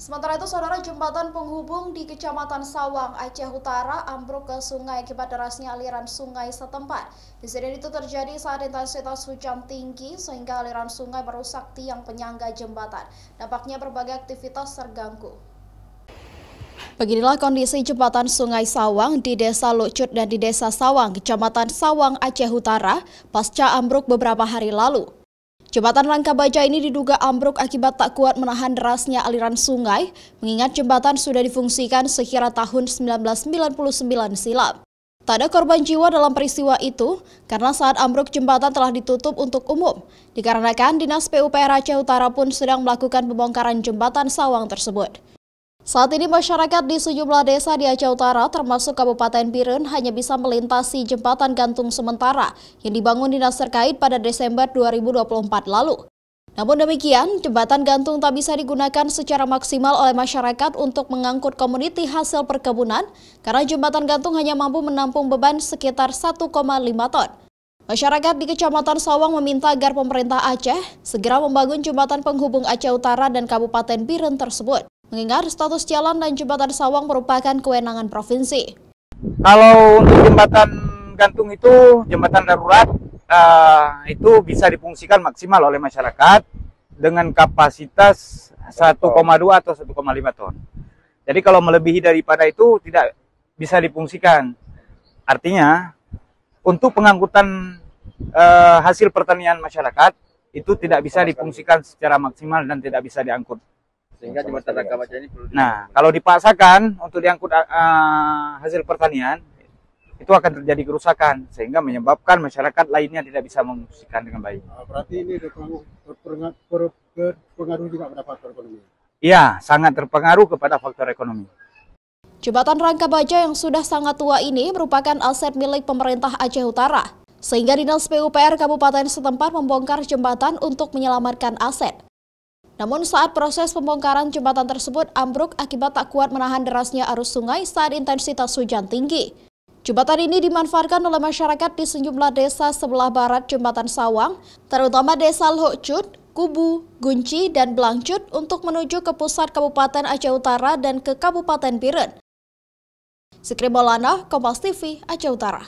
Sementara itu, saudara, jembatan penghubung di Kecamatan Sawang, Aceh Utara ambruk ke sungai akibat derasnya aliran sungai setempat. Insiden itu terjadi saat intensitas hujan tinggi sehingga aliran sungai merusak tiang penyangga jembatan. Dampaknya berbagai aktivitas terganggu. Beginilah kondisi jembatan Sungai Sawang di Desa Lucut dan di Desa Sawang, Kecamatan Sawang, Aceh Utara, pasca ambruk beberapa hari lalu. Jembatan rangka baja ini diduga ambruk akibat tak kuat menahan derasnya aliran sungai, mengingat jembatan sudah difungsikan sekira tahun 1999 silam. Tak ada korban jiwa dalam peristiwa itu, karena saat ambruk jembatan telah ditutup untuk umum, dikarenakan Dinas PUPR Aceh Utara pun sedang melakukan pembongkaran jembatan Sawang tersebut. Saat ini masyarakat di sejumlah desa di Aceh Utara termasuk Kabupaten Biren hanya bisa melintasi jembatan gantung sementara yang dibangun dinas terkait pada Desember 2024 lalu. Namun demikian, jembatan gantung tak bisa digunakan secara maksimal oleh masyarakat untuk mengangkut komoditi hasil perkebunan karena jembatan gantung hanya mampu menampung beban sekitar 1,5 ton. Masyarakat di Kecamatan Sawang meminta agar pemerintah Aceh segera membangun jembatan penghubung Aceh Utara dan Kabupaten Biren tersebut, mengingat status jalan dan jembatan Sawang merupakan kewenangan provinsi. Kalau untuk jembatan gantung itu jembatan darurat, itu bisa difungsikan maksimal oleh masyarakat dengan kapasitas 1,2 atau 1,5 ton. Jadi kalau melebihi daripada itu tidak bisa difungsikan. Artinya untuk pengangkutan hasil pertanian masyarakat itu tidak bisa difungsikan secara maksimal dan tidak bisa diangkut. Sehingga jembatan rangka baja ini perlu. Nah, kalau dipaksakan untuk diangkut hasil pertanian, itu akan terjadi kerusakan sehingga menyebabkan masyarakat lainnya tidak bisa memfungsikan dengan baik. Berarti ini berpengaruh juga pada faktor ekonomi. Iya, sangat terpengaruh kepada faktor ekonomi. Jembatan rangka baja yang sudah sangat tua ini merupakan aset milik pemerintah Aceh Utara, sehingga Dinas PUPR Kabupaten setempat membongkar jembatan untuk menyelamatkan aset. Namun saat proses pembongkaran jembatan tersebut ambruk akibat tak kuat menahan derasnya arus sungai saat intensitas hujan tinggi. Jembatan ini dimanfaatkan oleh masyarakat di sejumlah desa sebelah barat jembatan Sawang, terutama desa Lucut, Kubu, Gunci, dan Blangcut untuk menuju ke pusat Kabupaten Aceh Utara dan ke Kabupaten Biren. Sikri Maulana, Kompas TV, Aceh Utara.